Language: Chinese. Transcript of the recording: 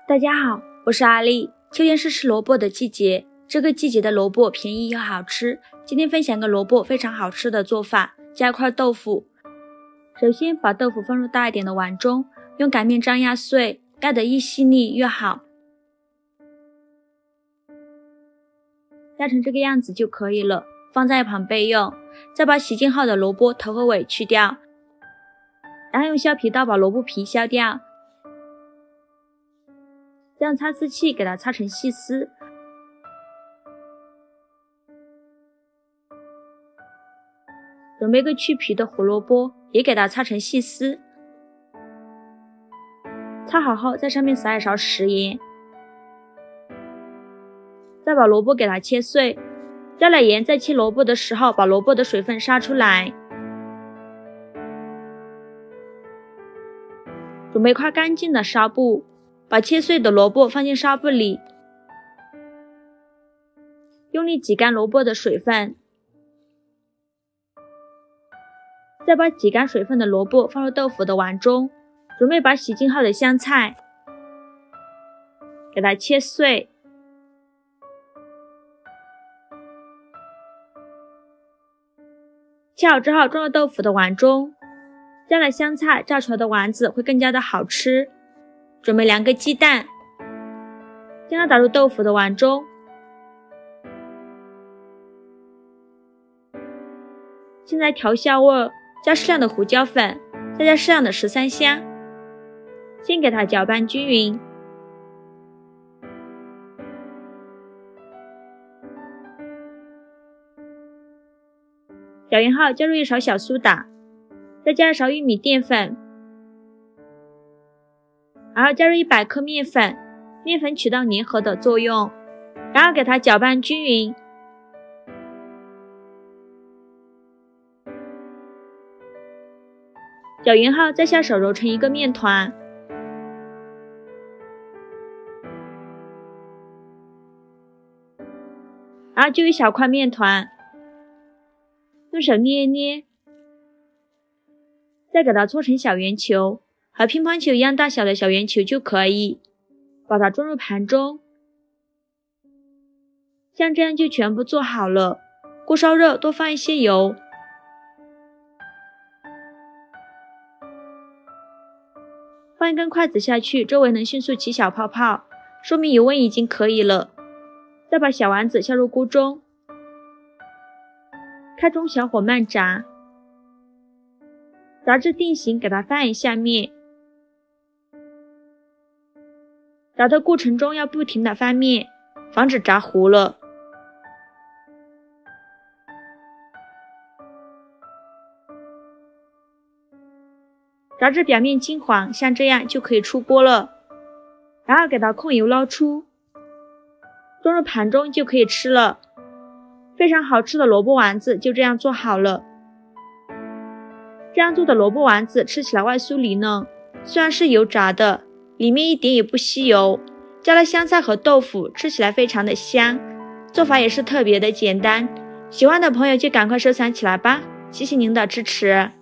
大家好，我是阿丽。秋天是吃萝卜的季节，这个季节的萝卜便宜又好吃。今天分享个萝卜非常好吃的做法，加一块豆腐。首先把豆腐放入大一点的碗中，用擀面杖压碎，压得越细腻越好。压成这个样子就可以了，放在一旁备用。再把洗净后的萝卜头和尾去掉，然后用削皮刀把萝卜皮削掉。再用擦丝器给它擦成细丝，准备个去皮的胡萝卜，也给它擦成细丝。擦好后，在上面撒一勺食盐，再把萝卜给它切碎，加了盐，在切萝卜的时候把萝卜的水分杀出来。准备块干净的纱布，把切碎的萝卜放进纱布里，用力挤干萝卜的水分，再把挤干水分的萝卜放入豆腐的碗中，准备把洗净后的香菜给它切碎，切好之后装入豆腐的碗中，加了香菜，炸出来的丸子会更加的好吃。准备2个鸡蛋，将它打入豆腐的碗中，现在调香味，加适量的胡椒粉，再加适量的十三香，先给它搅拌均匀。搅匀后加入1勺小苏打，再加1勺玉米淀粉，然后加入100克面粉，面粉起到粘合的作用，然后给它搅拌均匀。搅匀后再下手揉成一个面团，然后就一小块面团，用手捏一捏，再给它搓成小圆球，和乒乓球一样大小的小圆球就可以，把它装入盘中。像这样就全部做好了。锅烧热，多放一些油，放一根筷子下去，周围能迅速起小泡泡，说明油温已经可以了。再把小丸子下入锅中，开中小火慢炸，炸至定型，给它翻一下面。炸的过程中要不停地翻面，防止炸糊了。炸至表面金黄，像这样就可以出锅了。然后给它控油捞出，装入盘中就可以吃了。非常好吃的萝卜丸子就这样做好了。这样做的萝卜丸子吃起来外酥里嫩，虽然是油炸的，里面一点也不吸油，加了香菜和豆腐，吃起来非常的香，做法也是特别的简单。喜欢的朋友就赶快收藏起来吧，谢谢您的支持。